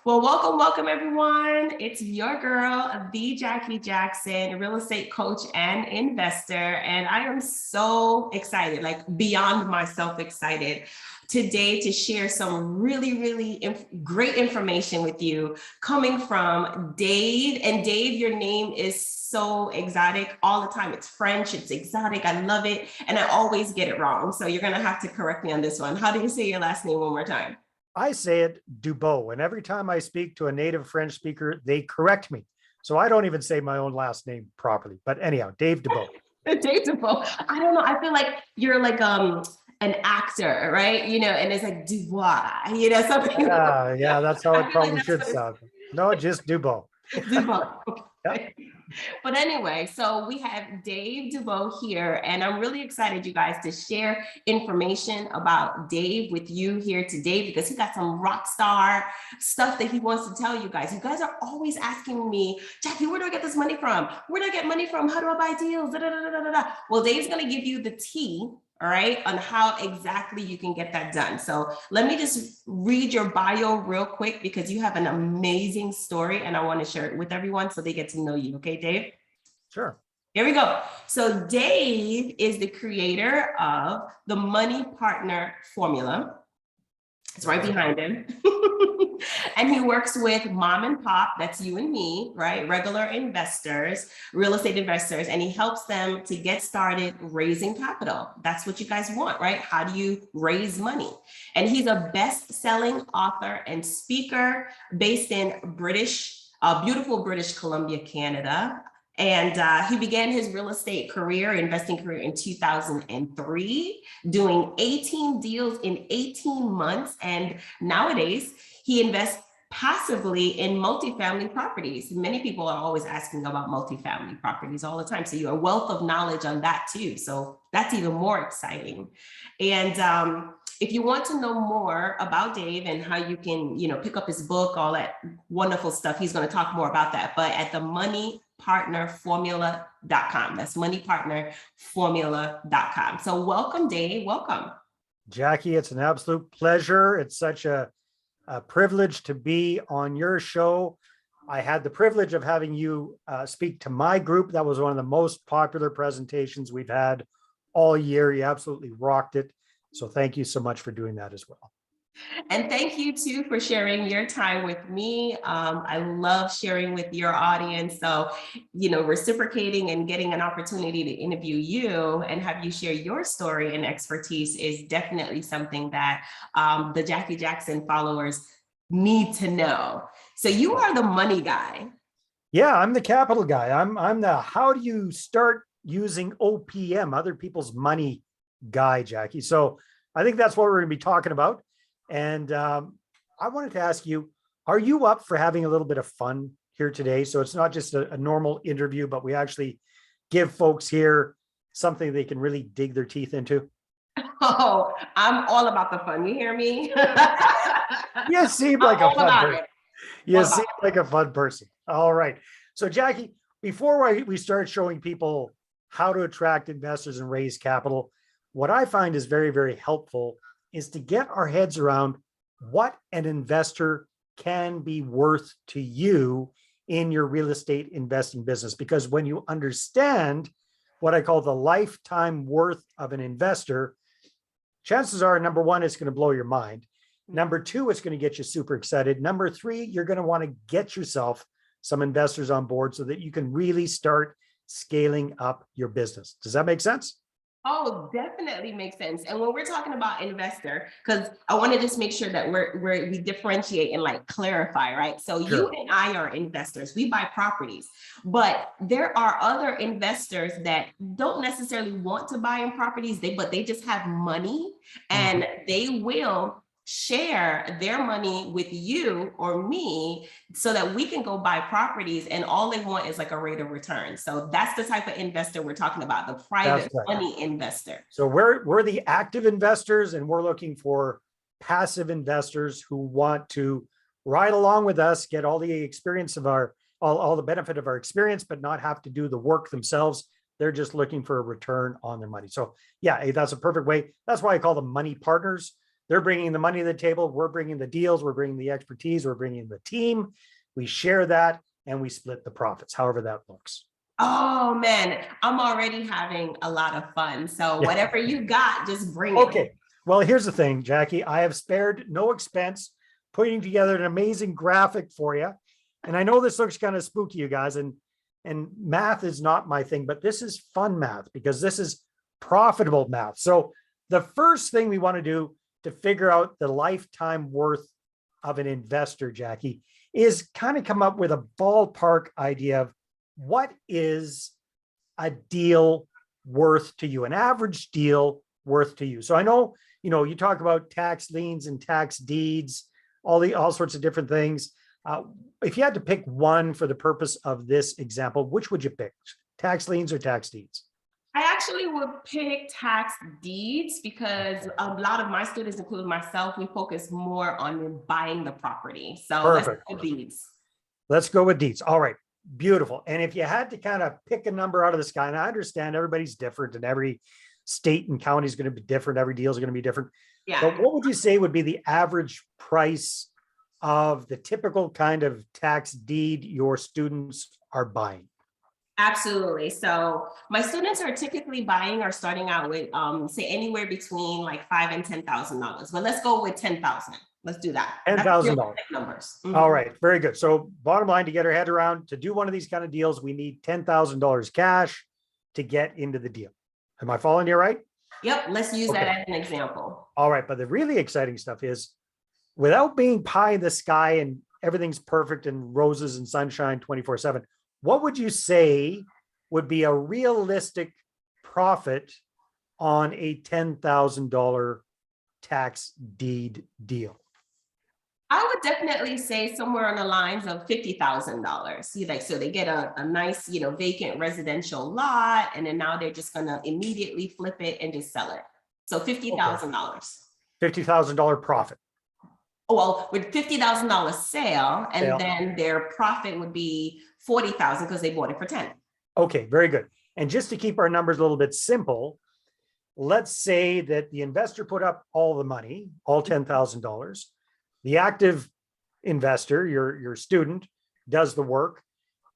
Well, welcome everyone. It's your girl, the Jackie Jackson, real estate coach and investor. And I am so excited, like beyond myself excited today to share some really great information with you coming from Dave. And Dave, your name is so exotic all the time. It's French, it's exotic. I love it. And I always get it wrong. So you're going to have to correct me on this one. How do you say your last name one more time? I say it Dubeau, and every time I speak to a native French speaker, they correct me. So I don't even say my own last name properly. But anyhow, Dave Dubeau. Dave Dubeau. I don't know. I feel like you're like an actor, right? You know, and it's like Dubois, you know, something. Yeah, that's how it probably like should sound. No, just Dubeau. Dubeau. Yep. But anyway, so we have Dave Dubeau here, and I'm really excited, you guys, to share information about Dave with you here today because he got some rock star stuff that he wants to tell you guys. You guys are always asking me, Jackie, where do I get this money from? Where do I get money from? How do I buy deals? Da, da, da, da, da, da. Well, Dave's going to give you the tea, all right, on how exactly you can get that done. So let me just read your bio real quick because you have an amazing story and I want to share it with everyone so they get to know you. Okay, Dave? Sure. Here we go. So Dave is the creator of the Money Partner Formula. It's right behind him. And he works with mom and pop, that's you and me, right? Regular investors, real estate investors, and he helps them to get started raising capital. That's what you guys want, right? How do you raise money? And he's a best-selling author and speaker based in beautiful British Columbia, Canada. And he began his real estate career, investing career in 2003, doing 18 deals in 18 months. And nowadays, he invests passively in multifamily properties. Many people are always asking about multifamily properties all the time. So you're a wealth of knowledge on that too. So that's even more exciting. And if you want to know more about Dave and how you can, pick up his book, all that wonderful stuff, he's going to talk more about that. But at the moneypartnerformula.com. That's moneypartnerformula.com. So welcome, Dave. Welcome. Jackie, it's an absolute pleasure. It's such a privilege to be on your show. I had the privilege of having you speak to my group. That was one of the most popular presentations we've had all year. You absolutely rocked it. So thank you so much for doing that as well. And thank you too for sharing your time with me. I love sharing with your audience. So, reciprocating and getting an opportunity to interview you and have you share your story and expertise is definitely something that the Jackie Jackson followers need to know. So you are the money guy. Yeah, I'm the capital guy. I'm the how do you start using OPM, other people's money guy, Jackie. So I think that's what we're going to be talking about. And I wanted to ask you, are you up for having a little bit of fun here today? So it's not just a normal interview, but we actually give folks here something they can really dig their teeth into. Oh, I'm all about the fun. You hear me? You seem like a fun person. You seem like a fun person. All right. So Jackie, before we start showing people how to attract investors and raise capital, what I find is very, very helpful is to get our heads around what an investor can be worth to you in your real estate investing business. Because when you understand what I call the lifetime worth of an investor, chances are, number one, it's going to blow your mind. Number two, it's going to get you super excited. Number three, you're going to want to get yourself some investors on board so that you can really start scaling up your business. Does that make sense? Oh, definitely makes sense. And when we're talking about investor, because I want to just make sure that we differentiate and like clarify, right? So Sure. You and I are investors. We buy properties, but there are other investors that don't necessarily want to buy in properties, but they just have money and they will share their money with you or me so that we can go buy properties, and all they want is like a rate of return. So that's the type of investor we're talking about, the private money investor. So we're the active investors, and we're looking for passive investors who want to ride along with us, get all the experience of all the benefit of our experience, but not have to do the work themselves. They're just looking for a return on their money. So yeah, that's a perfect way. That's why I call them money partners. They're bringing the money to the table. We're bringing the deals. We're bringing the expertise. We're bringing the team. We share that and we split the profits, however that looks. Oh man, I'm already having a lot of fun. So Yeah. whatever you got, just bring it. Okay. Well, here's the thing, Jackie. I have spared no expense putting together an amazing graphic for you. And I know this looks kind of spooky, you guys, and math is not my thing, but this is fun math because this is profitable math. So the first thing we want to do to figure out the lifetime worth of an investor, Jackie, is kind of come up with a ballpark idea of what is a deal worth to you, an average deal worth to you. So I know, you talk about tax liens and tax deeds, all sorts of different things. If you had to pick one for the purpose of this example, which would you pick? Tax liens or tax deeds? I actually would pick tax deeds because a lot of my students, including myself, we focus more on buying the property. So Perfect. let's do deeds. Let's go with deeds. All right. Beautiful. And if you had to kind of pick a number out of the sky, and I understand everybody's different and every state and county is going to be different. Every deal is going to be different. Yeah. But what would you say would be the average price of the typical kind of tax deed your students are buying? Absolutely. So my students are typically buying or starting out with, say anywhere between like $5,000 and $10,000. But let's go with 10,000. Let's do that. $10,000 numbers. All right, very good. So bottom line, to get our head around, to do one of these kind of deals, we need $10,000 cash to get into the deal. Am I following you right? Yep. Let's use that as an example. All right. But the really exciting stuff is without being pie in the sky and everything's perfect and roses and sunshine 24/7, what would you say would be a realistic profit on a $10,000 tax deed deal? I would definitely say somewhere on the lines of $50,000. So they get a nice, vacant residential lot, and then now they're just going to immediately flip it and just sell it. So $50,000. $50,000 profit. Oh, well, with $50,000 sale, and then their profit would be $40,000 because they bought it for 10. Okay, very good. And just to keep our numbers a little bit simple, let's say that the investor put up all the money, all $10,000. The active investor, your student, does the work.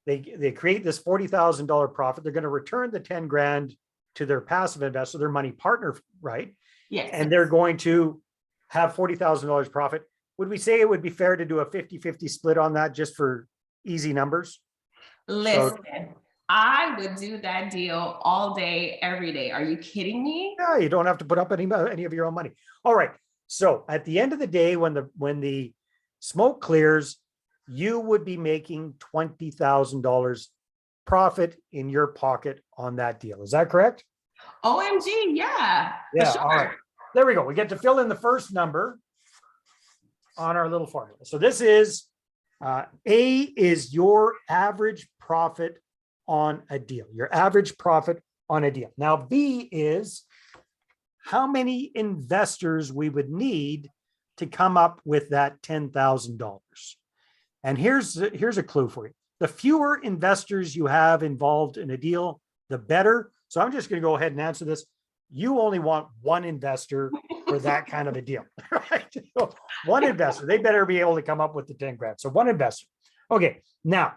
They create this $40,000 profit. They're going to return the 10 grand to their passive investor, their money partner, right? Yes. And they're going to have $40,000 profit. Would we say it would be fair to do a 50-50 split on that just for easy numbers? Listen, I would do that deal all day, every day. Are you kidding me? Yeah, you don't have to put up any of your own money. All right. So at the end of the day, when the smoke clears, you would be making $20,000 profit in your pocket on that deal. Is that correct? OMG, yeah. Yeah. Sure. All right. There we go. We get to fill in the first number on our little formula. So this is A is your average profit on a deal, your average profit on a deal. Now B is how many investors we would need to come up with that $10,000. And here's a clue for you. The fewer investors you have involved in a deal, the better. So I'm just going to go ahead and answer this. You only want one investor for that kind of a deal, right? So one investor, they better be able to come up with the 10 grand. So one investor. Okay. Now,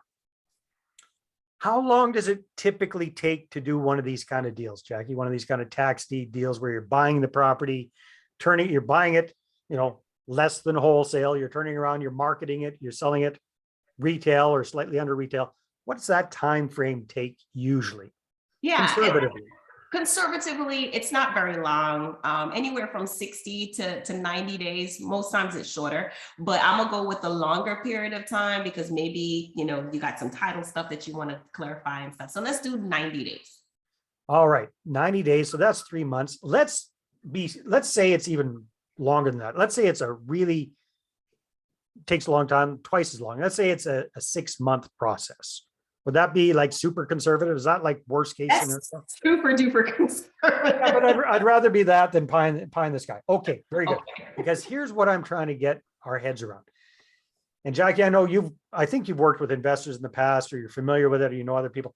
how long does it typically take to do one of these kind of deals, Jackie? One of these kind of tax deed deals where you're buying the property, you're buying it, less than wholesale, you're turning around, you're marketing it, you're selling it retail or slightly under retail. What's that time frame take usually? Yeah. Conservatively, it's not very long, anywhere from 60 to 90 days. Most times it's shorter, but I'm gonna go with the longer period of time because maybe, you got some title stuff that you want to clarify and stuff. So let's do 90 days. All right, 90 days. So that's 3 months. Let's say it's even longer than that. Let's say it's takes a long time, twice as long. Let's say it's a 6-month process. Would that be like super conservative? Is that like worst case scenario? Super duper conservative. Yeah, but I'd rather be that than pie in the sky. Okay, very good. Okay. Because here's what I'm trying to get our heads around. And Jackie, I think you've worked with investors in the past, or you're familiar with it, or other people.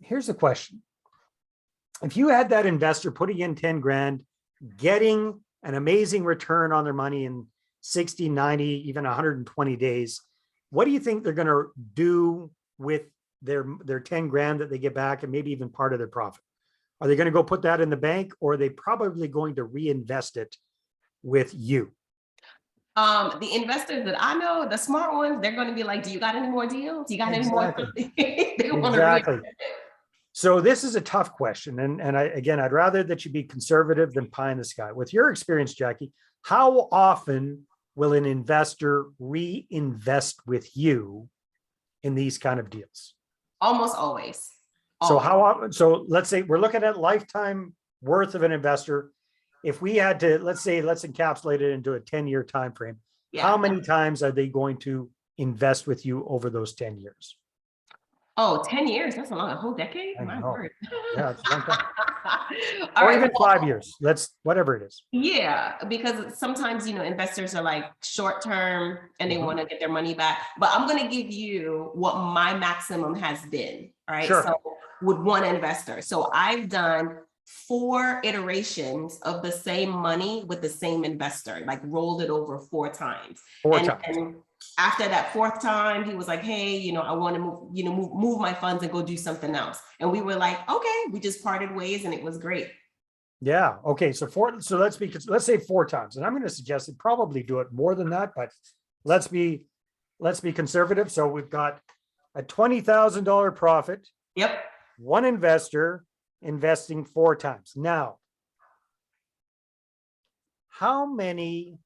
Here's the question. If you had that investor putting in 10 grand, getting an amazing return on their money in 60, 90, even 120 days. What do you think they're going to do with their 10 grand that they get back and maybe even part of their profit? Are they going to go put that in the bank, or are they probably going to reinvest it with you? The investors that I know, the smart ones, they're going to be like, do you got any more deals? You got any more? They want to Exactly. So this is a tough question. And I'd rather that you be conservative than pie in the sky. With your experience, Jackie, how often will an investor reinvest with you in these kind of deals? Almost always. So how often? So let's say we're looking at lifetime worth of an investor. If we had to, let's encapsulate it into a 10-year time frame. Yeah. How many times are they going to invest with you over those 10 years? Oh, 10 years. That's a whole decade. My word. Yeah, it's a long time. All or right, even 5 years. Whatever it is. Yeah, because sometimes, investors are like short term and they want to get their money back. But I'm going to give you what my maximum has been. All right. Sure. So with one investor. So I've done 4 iterations of the same money with the same investor, like rolled it over 4 times. And after that 4th time, he was like, hey, I want to move my funds and go do something else. And we were like, okay, we just parted ways and it was great. Yeah. Okay. So let's say 4 times, and I'm going to suggest they probably do it more than that, but let's be conservative. So we've got a $20,000 profit. Yep. One investor investing 4 times. Now, how many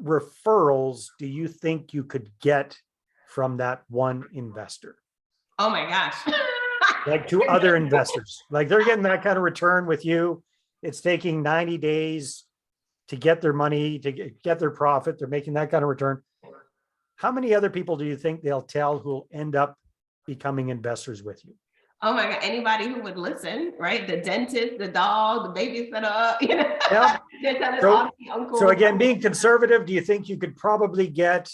referrals do you think you could get from that one investor? Oh my gosh. Like to other investors, like they're getting that kind of return with you. It's taking 90 days to get their money, to get their profit. They're making that kind of return. How many other people do you think they'll tell who will end up becoming investors with you? Oh my God, anybody who would listen, right? The dentist, the dog, the babysitter, Yeah. So again, being conservative, do you think you could probably get,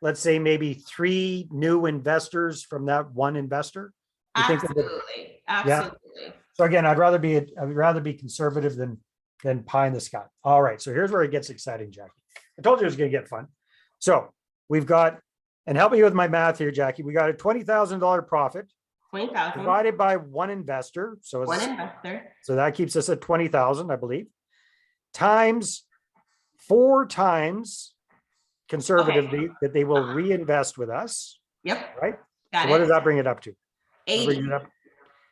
let's say, maybe 3 new investors from that one investor? Absolutely. Absolutely. Yeah. So again, I'd rather be conservative than pie in the sky. All right. So here's where it gets exciting, Jackie. I told you it was going to get fun. So we've got, and help me with my math here, Jackie. We got a $20,000 profit. 20,000 divided by one investor. So one investor. So that keeps us at 20,000, I believe. Times 4 times conservatively that they will reinvest with us. Yep. Right. So what does that bring it up to? 80.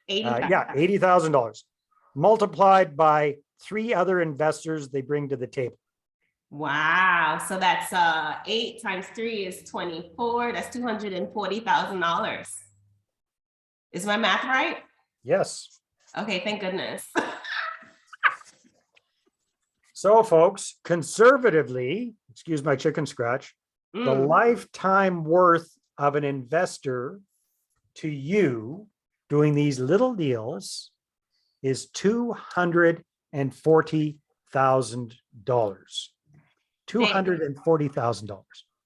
Yeah, $80,000 multiplied by 3 other investors they bring to the table. Wow. So that's 8 times 3 is 24. That's $240,000. Is my math right? Yes. Okay, thank goodness. So folks, conservatively, excuse my chicken scratch, the lifetime worth of an investor to you doing these little deals is $240,000. $240,000.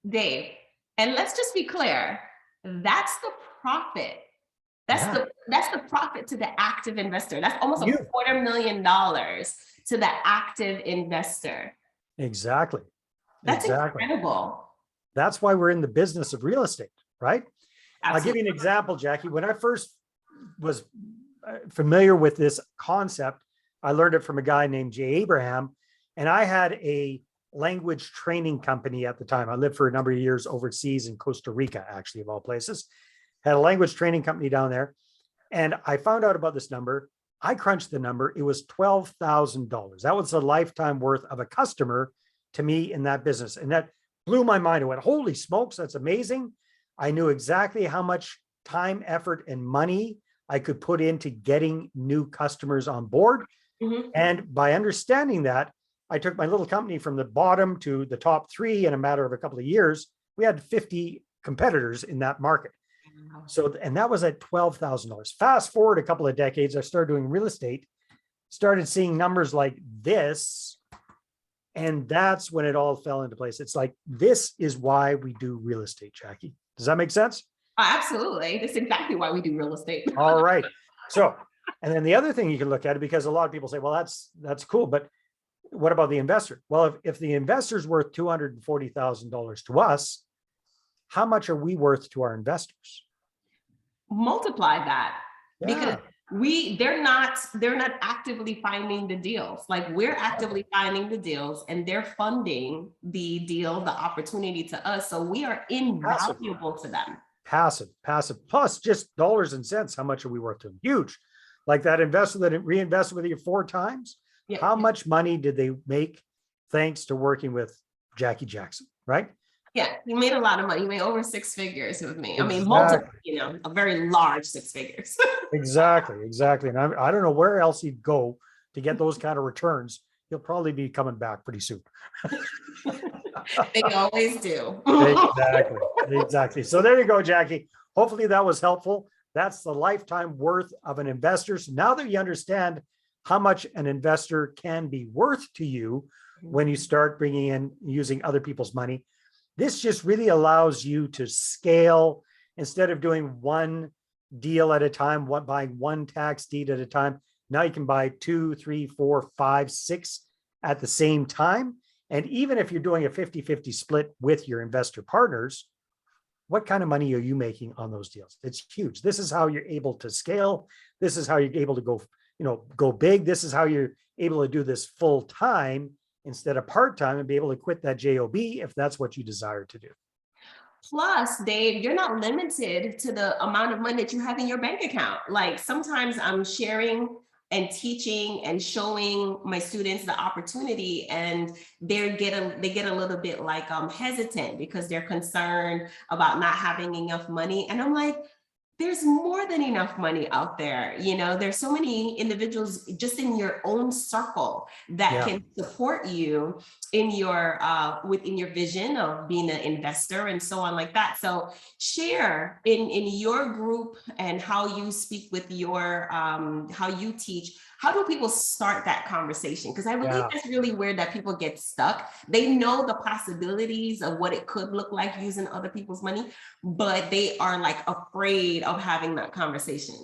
Dave, and let's just be clear, that's the profit. That's the profit to the active investor. That's almost $250,000 to the active investor. Exactly. That's incredible. That's why we're in the business of real estate, right? Absolutely. I'll give you an example, Jackie. When I first was familiar with this concept, I learned it from a guy named Jay Abraham, and I had a language training company at the time. I lived for a number of years overseas in Costa Rica, actually, of all places. Had a language training company down there. And I found out about this number. I crunched the number. It was $12,000. That was the lifetime worth of a customer to me in that business. And that blew my mind. I went, holy smokes, that's amazing. I knew exactly how much time, effort, and money I could put into getting new customers on board. And by understanding that, I took my little company from the bottom to the top 3 in a matter of a couple of years. We had 50 competitors in that market. So, and that was at $12,000. Fast forward a couple of decades, I started doing real estate, started seeing numbers like this. And that's when it all fell into place. It's like, this is why we do real estate, Jackie. Does that make sense? Absolutely. That's exactly why we do real estate. All right. So, And then the other thing you can look at it, because a lot of people say, well, that's cool, but what about the investor? Well, if the investor's worth $240,000 to us, how much are we worth to our investors? Multiply that, because Yeah. they're not actively finding the deals. Like, we're actively finding the deals, and they're funding the deal, the opportunity to us. So we are Passive. invaluable to them. Passive. Plus just dollars and cents. How much are we worth to them? Huge. Like that investor that reinvested with you 4 times. Yeah. How much money did they make thanks to working with Jackie Jackson, right? Yeah, he made a lot of money. He made over 6 figures with me. I mean, Exactly. multiple, a very large 6 figures. Exactly. And I don't know where else he'd go to get those kind of returns. He'll probably be coming back pretty soon. They always do. Exactly. So there you go, Jackie. Hopefully that was helpful. That's the lifetime worth of an investor. So now that you understand how much an investor can be worth to you when you start bringing in using other people's money, this just really allows you to scale instead of doing one deal at a time, buying one tax deed at a time. Now you can buy 2, 3, 4, 5, 6 at the same time. And even if you're doing a 50-50 split with your investor partners, what kind of money are you making on those deals? It's huge. This is how you're able to scale. This is how you're able to go big. This is how you're able to do this full time instead of part-time, and be able to quit that job if that's what you desire to do. Plus, Dave, you're not limited to the amount of money that you have in your bank account. Like, sometimes I'm sharing and teaching and showing my students the opportunity, and they get a little bit like hesitant because they're concerned about not having enough money. And I'm like, there's more than enough money out there. There's so many individuals just in your own circle that can support you in your within your vision of being an investor and so on like that. So share in your group and how you speak with your how you teach. How do people start that conversation? Because I believe that's really where that people get stuck. They know the possibilities of what it could look like using other people's money, but they are like afraid of having that conversation.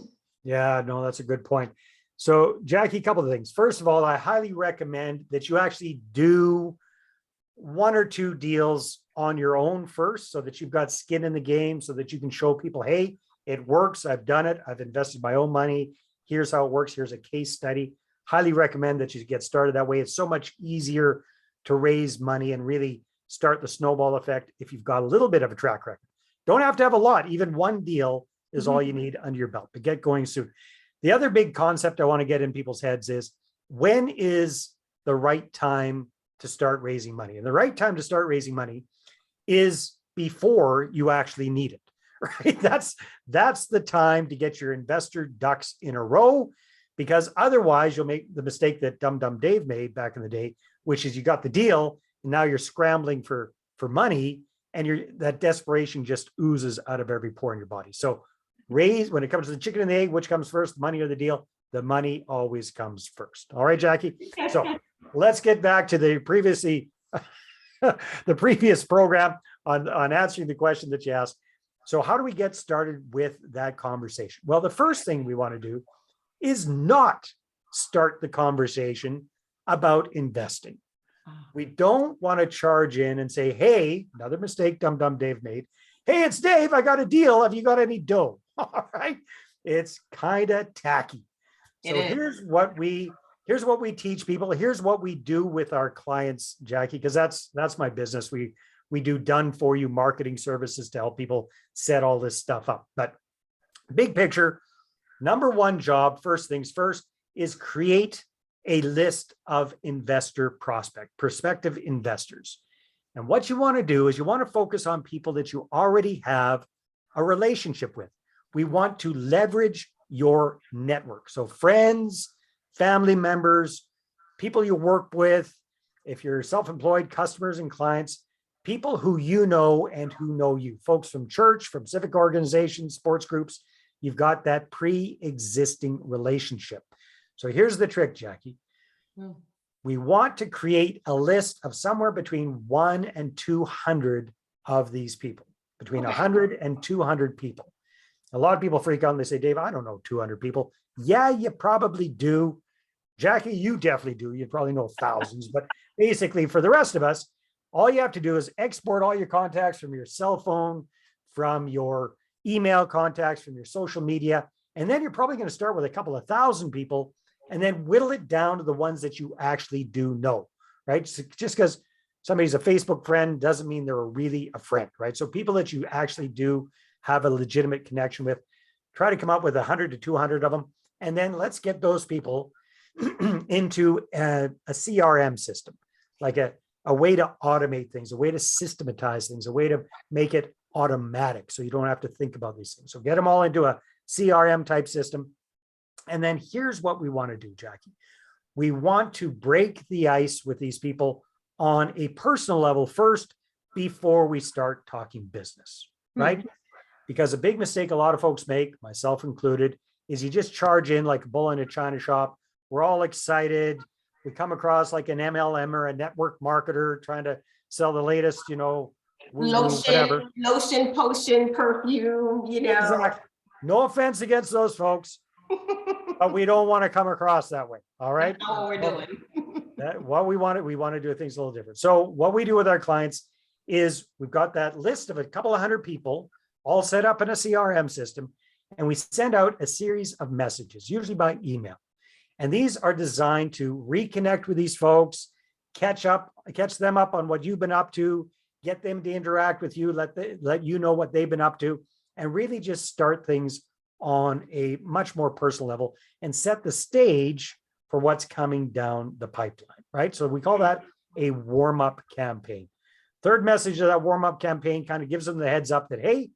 Yeah, no, that's a good point. So Jackie, a couple of things. First of all, I highly recommend that you actually do 1 or 2 deals on your own first, so that you've got skin in the game, so that you can show people, hey, it works. I've done it. I've invested my own money. Here's how it works. Here's a case study. Highly recommend that you get started that way. It's so much easier to raise money and really start the snowball effect if you've got a little bit of a track record. Don't have to have a lot. Even 1 deal is all you need under your belt, but get going soon. The other big concept I want to get in people's heads is, when is the right time to start raising money? And the right time to start raising money is before you actually need it, right? That's the time to get your investor ducks in a row, because otherwise you'll make the mistake that Dumb Dave made back in the day, which is you got the deal and now you're scrambling for money, and that desperation just oozes out of every pore in your body. So when it comes to the chicken and the egg, which comes first, the money or the deal? The money always comes first. All right, Jackie. So let's get back to the previous program on answering the question that you asked. So how do we get started with that conversation? Well, the first thing we want to do is not start the conversation about investing. We don't want to charge in and say, hey, another mistake Dumb Dave made. Hey, it's Dave. I got a deal. Have you got any dough? All right. It's kind of tacky. So here's what we teach people. Here's what we do with our clients, Jackie, because that's my business. We do done for you marketing services to help people set all this stuff up. But big picture, number 1 job, first things first, is create a list of prospective investors. And what you want to do is you want to focus on people that you already have a relationship with. We want to leverage your network. So friends, family members, people you work with, if you're self-employed, customers and clients, people who you know and who know you, folks from church, from civic organizations, sports groups. You've got that pre-existing relationship. So here's the trick, Jackie. We want to create a list of somewhere between 1 and 200 of these people, between 100 and 200 people. A lot of people freak out and they say, Dave, I don't know 200 people. Yeah, you probably do. Jackie, you definitely do. You probably know thousands, but basically for the rest of us, all you have to do is export all your contacts from your cell phone, from your email contacts, from your social media. And then you're probably going to start with a couple of thousand people and then whittle it down to the ones that you actually do know, right? So just because somebody's a Facebook friend doesn't mean they're really a friend, right? So people that you actually do have a legitimate connection with, try to come up with 100 to 200 of them. And then let's get those people into a CRM system, like a way to automate things, a way to systematize things, a way to make it automatic so you don't have to think about these things. So get them all into a CRM type system. And then here's what we want to do, Jackie. We want to break the ice with these people on a personal level first before we start talking business, right? Because a big mistake a lot of folks make, myself included, is you just charge in like a bull in a china shop. We're all excited. We come across like an MLM or a network marketer trying to sell the latest, whatever. Lotion, potion, perfume, Exactly. No offense against those folks, but we don't want to come across that way. All right. That's not what we're doing. What we want to do things a little different. So what we do with our clients is we've got that list of a couple of hundred people all set up in a CRM system, and we send out a series of messages, usually by email. And these are designed to reconnect with these folks, catch them up on what you've been up to, get them to interact with you, let you know what they've been up to, and really just start things on a much more personal level and set the stage for what's coming down the pipeline, right? So we call that a warm-up campaign. Third message of that warm-up campaign kind of gives them the heads up that, hey,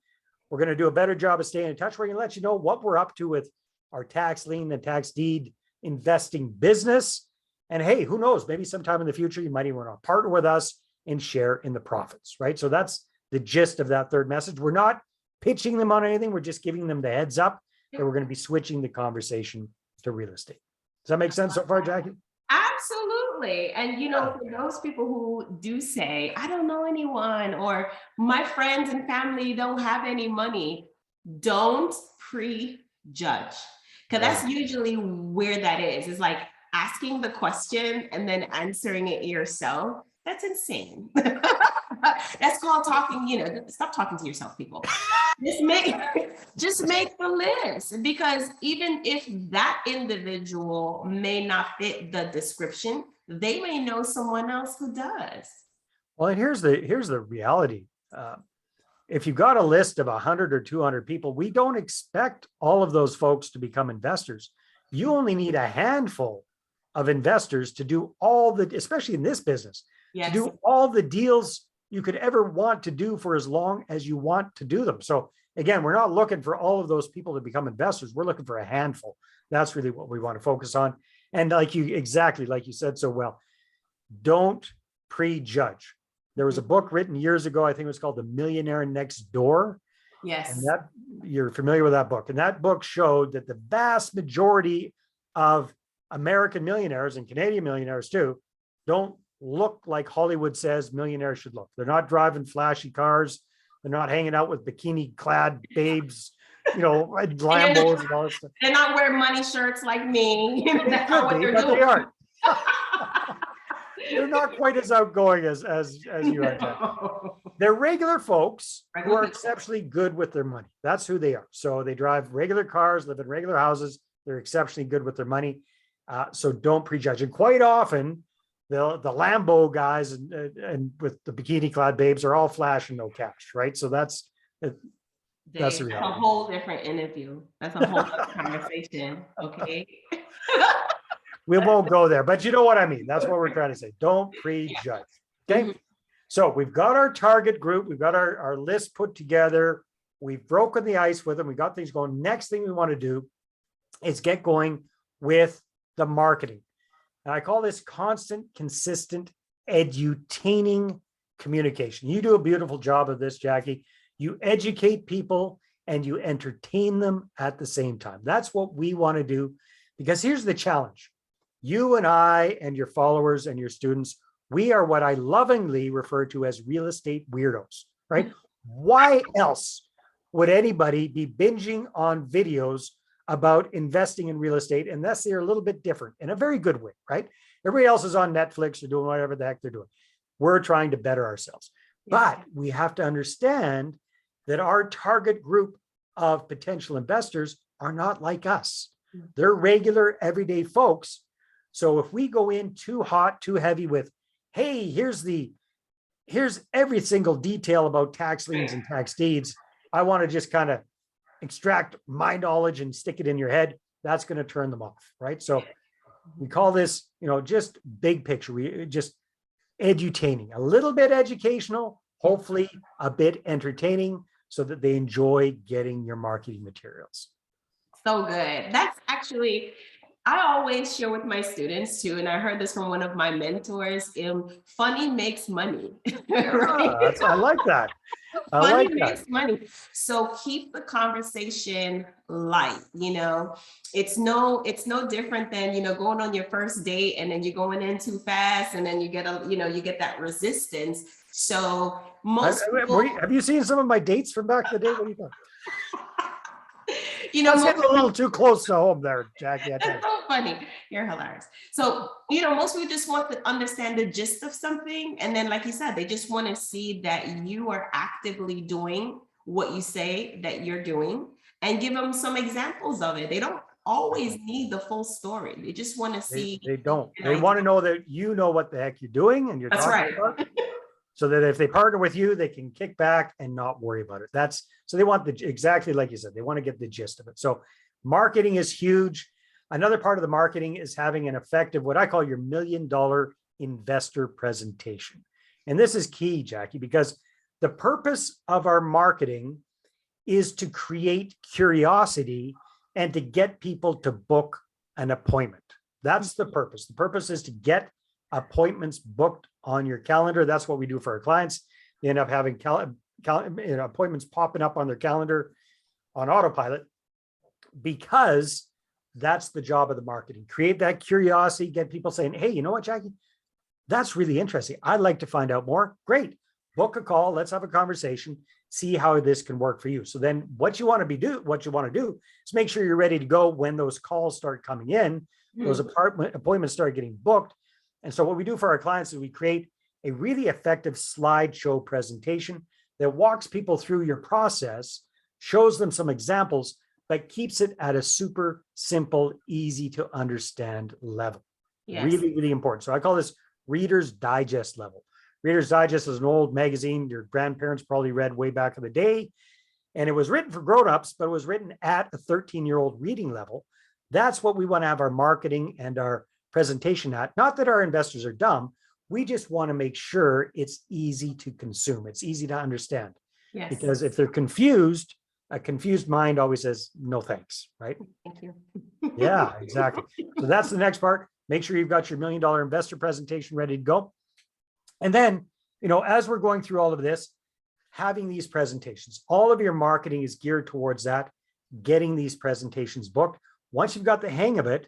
we're going to do a better job of staying in touch. We're going to let you know what we're up to with our tax lien and tax deed investing business. And hey, who knows, maybe sometime in the future, you might even want to partner with us and share in the profits, right? So that's the gist of that third message. We're not pitching them on anything. We're just giving them the heads up that we're going to be switching the conversation to real estate. Does that make sense so far, Jackie? Absolutely. And for those people who do say, I don't know anyone, or my friends and family don't have any money, don't prejudge. Because that's usually where that is. It's like asking the question and then answering it yourself. That's insane. That's called talking, stop talking to yourself, people. Just make the list, because even if that individual may not fit the description, they may know someone else who does. Well, and here's the reality. If you've got a list of 100 or 200 people, we don't expect all of those folks to become investors. You only need a handful of investors to do especially in this business, to do all the deals you could ever want to do for as long as you want to do them. So again, we're not looking for all of those people to become investors. We're looking for a handful. That's really what we want to focus on. And like you said so well, don't prejudge. There was a book written years ago, I think it was called The Millionaire Next Door. Yes. And that, you're familiar with that book. And that book showed that the vast majority of American millionaires and Canadian millionaires too, don't look like Hollywood says millionaires should look. They're not driving flashy cars. They're not hanging out with bikini clad babes, Lambos and all that stuff. They're not wearing money shirts like me. That's not what they're doing. They are. They're not quite as outgoing as you are. They're regular folks who are exceptionally good with their money. That's who they are. So they drive regular cars, live in regular houses. They're exceptionally good with their money. So don't prejudge. And quite often, the Lambo guys and with the bikini clad babes are all flash and no cash, right? So that's the reality. A whole different interview. That's a whole other conversation. Okay. We won't go there, but you know what I mean. That's what we're trying to say. Don't prejudge. Okay. So we've got our target group. We've got our list put together. We've broken the ice with them. We got things going. Next thing we want to do is get going with the marketing. And I call this constant, consistent, edutaining communication. You do a beautiful job of this, Jackie. You educate people and you entertain them at the same time. That's what we want to do, because here's the challenge. You and I and your followers and your students, we are what I lovingly refer to as real estate weirdos, right? Why else would anybody be binging on videos about investing in real estate unless they're a little bit different in a very good way, right? Everybody else is on Netflix or doing whatever the heck they're doing. We're trying to better ourselves. But we have to understand that our target group of potential investors are not like us. They're regular, everyday folks. So if we go in too hot, too heavy with, hey, here's every single detail about tax liens and tax deeds, I want to just kind of extract my knowledge and stick it in your head, that's going to turn them off, right? So we call this, just big picture. We just edutaining, a little bit educational, hopefully a bit entertaining, so that they enjoy getting your marketing materials. So good. That's actually, I always share with my students too, and I heard this from one of my mentors, funny makes money. Right? I like that. Funny makes money. So keep the conversation light, it's no different than, going on your first date and then you're going in too fast and then you get you get that resistance. So most people, have you seen some of my dates from back in the day? What do you think? That's getting a little too close to home there, Jackie. That's so funny. You're hilarious. So, most people just want to understand the gist of something. And then, like you said, they just want to see that you are actively doing what you say that you're doing, and give them some examples of it. They don't always need the full story. They just want to see. They don't. They want to know that you know what the heck you're doing and you're That's talking right. about. So that if they partner with you, they can kick back and not worry about it. So they want exactly like you said, they want to get the gist of it. So marketing is huge. Another part of the marketing is having an effective, what I call your $1 million investor presentation. And this is key, Jackie, because the purpose of our marketing is to create curiosity and to get people to book an appointment. That's the purpose. The purpose is to get appointments booked on your calendar. That's what we do for our clients. They end up having appointments popping up on their calendar on autopilot, because that's the job of the marketing. Create that curiosity, get people saying, hey, you know what, Jackie? That's really interesting. I'd like to find out more. Great. Book a call. Let's have a conversation. See how this can work for you. So then what you want to do is make sure you're ready to go when those calls start coming in, those appointments start getting booked. And so what we do for our clients is we create a really effective slideshow presentation that walks people through your process, shows them some examples, but keeps it at a super simple, easy to understand level. Yes. Really, really important. So I call this Reader's Digest level. Reader's Digest is an old magazine your grandparents probably read way back in the day. And it was written for grownups, but it was written at a 13-year-old reading level. That's what we want to have our marketing and our presentation at. Not that our investors are dumb. We just want to make sure it's easy to consume. It's easy to understand. Yes. Because if they're confused, a confused mind always says, no, thanks, right? Thank you. Yeah, exactly. So that's the next part. Make sure you've got your $1 million investor presentation ready to go. And then, as we're going through all of this, having these presentations, all of your marketing is geared towards that, getting these presentations booked. Once you've got the hang of it,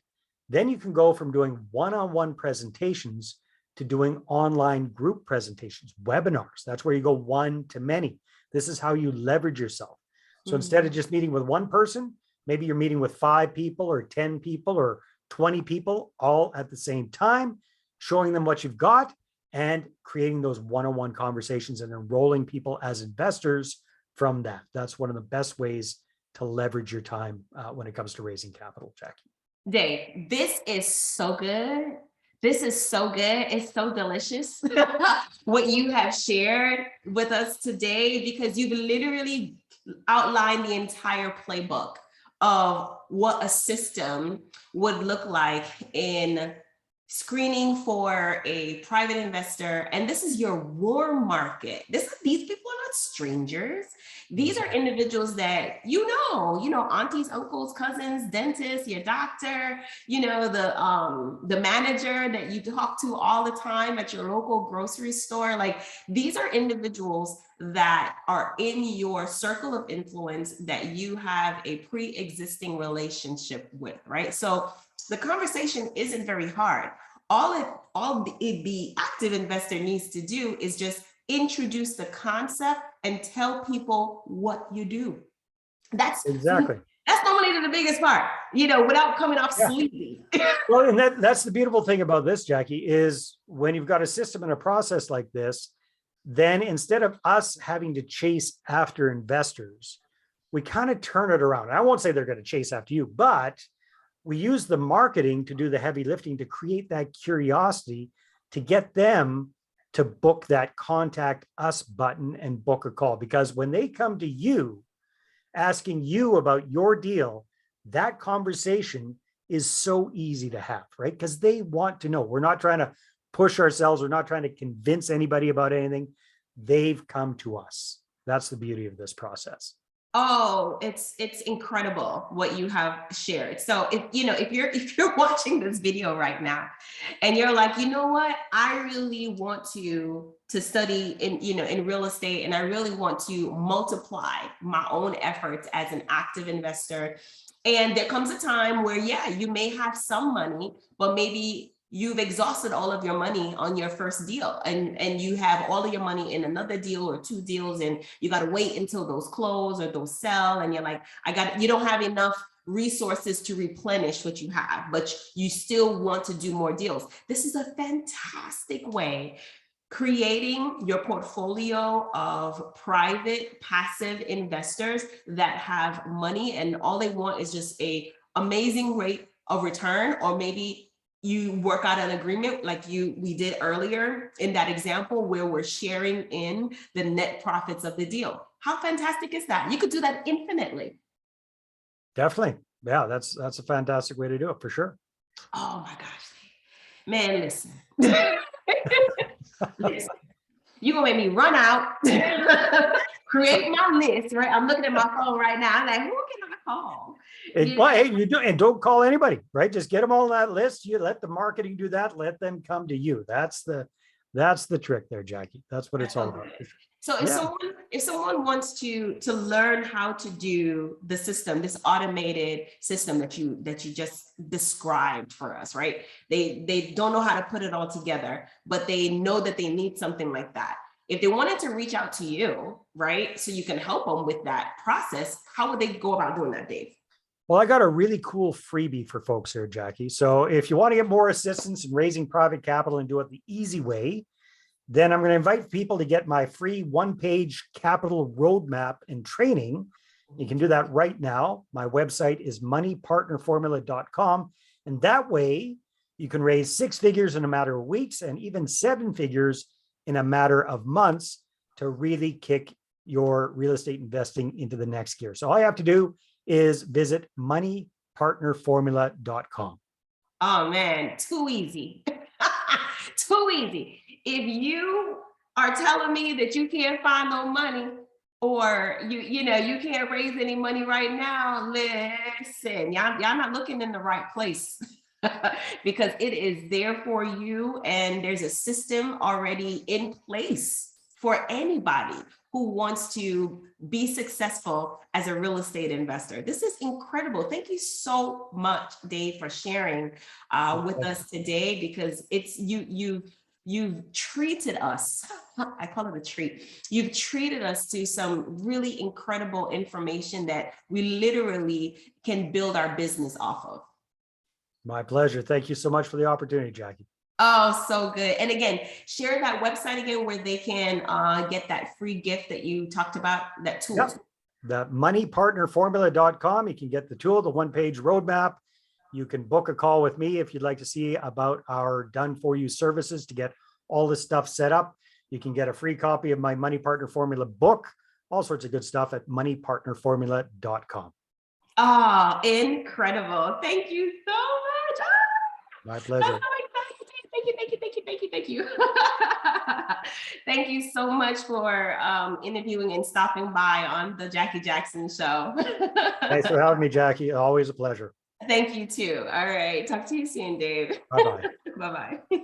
then you can go from doing one-on-one presentations to doing online group presentations, webinars. That's where you go one to many. This is how you leverage yourself. So instead of just meeting with one person, maybe you're meeting with 5 people or 10 people or 20 people all at the same time, showing them what you've got and creating those one-on-one conversations and enrolling people as investors from that. That's one of the best ways to leverage your time when it comes to raising capital, Jackie. Dave, this is so good. This is so good. It's so delicious what you have shared with us today, because you've literally outlined the entire playbook of what a system would look like in screening for a private investor. And this is your warm market. These people are not strangers. These are individuals that aunties, uncles, cousins, dentists, your doctor, the manager that you talk to all the time at your local grocery store. Like, these are individuals that are in your circle of influence that you have a pre-existing relationship with, right? So the conversation isn't very hard. All the active investor needs to do is just introduce the concept and tell people what you do. That's Exactly. that's normally the biggest part, without coming off Yeah. sleazy. Well, and that's the beautiful thing about this, Jackie, is when you've got a system and a process like this, then instead of us having to chase after investors, we kind of turn it around. I won't say they're going to chase after you, but we use the marketing to do the heavy lifting to create that curiosity to get them to book that contact us button and book a call. Because when they come to you asking you about your deal, that conversation is so easy to have, right? Because they want to know. We're not trying to push ourselves. We're not trying to convince anybody about anything. They've come to us. That's the beauty of this process. Oh, it's incredible what you have shared. So if you're watching this video right now and you're like, you know what, I really want to study in real estate, and I really want to multiply my own efforts as an active investor. And there comes a time where, yeah, you may have some money, but maybe you've exhausted all of your money on your first deal, and you have all of your money in another deal or two deals, and you got to wait until those close or those sell, and you're like, you don't have enough resources to replenish what you have, but you still want to do more deals. This is a fantastic way, creating your portfolio of private passive investors that have money and all they want is just a amazing rate of return, or maybe you work out an agreement like we did earlier in that example where we're sharing in the net profits of the deal. How fantastic is that? You could do that infinitely. Definitely. Yeah, that's a fantastic way to do it for sure. Oh my gosh, man, listen. Listen. You're gonna make me run out, create my list, right? I'm looking at my phone right now. I'm like, who can I call? Hey, you do, and don't call anybody, right? Just get them all on that list. You let the marketing do that. Let them come to you. That's the trick there, Jackie. That's what it's all about. So if someone wants to learn how to do the system, this automated system that you just described for us, right? They don't know how to put it all together, but they know that they need something like that. If they wanted to reach out to you, right, so you can help them with that process, how would they go about doing that, Dave? Well, I got a really cool freebie for folks here, Jackie. So if you want to get more assistance in raising private capital and do it the easy way, then I'm going to invite people to get my free one-page capital roadmap and training. You can do that right now. My website is moneypartnerformula.com. And that way you can raise 6 figures in a matter of weeks and even 7 figures in a matter of months to really kick your real estate investing into the next gear. So all you have to do is visit moneypartnerformula.com. Oh man, too easy. Too easy. If you are telling me that you can't find no money, or you can't raise any money right now, listen, y'all not looking in the right place. Because it is there for you, and there's a system already in place for anybody who wants to be successful as a real estate investor. This is incredible. Thank you so much, Dave, for sharing with us today, because it's you've treated us, I call it a treat. You've treated us to some really incredible information that we literally can build our business off of. My pleasure. Thank you so much for the opportunity, Jackie. Oh, so good. And again, share that website again where they can get that free gift that you talked about, that tool. Yep. The moneypartnerformula.com. You can get the tool, the one-page roadmap. You can book a call with me if you'd like to see about our done for you services to get all this stuff set up. You can get a free copy of my Money Partner Formula book, all sorts of good stuff at moneypartnerformula.com. Oh, incredible. Thank you so much. My pleasure. So thank you. Thank you so much for interviewing and stopping by on the Jackie Jackson Show. Thanks for having me, Jackie. Always a pleasure. Thank you too. All right. Talk to you soon, Dave. Bye-bye. Bye-bye.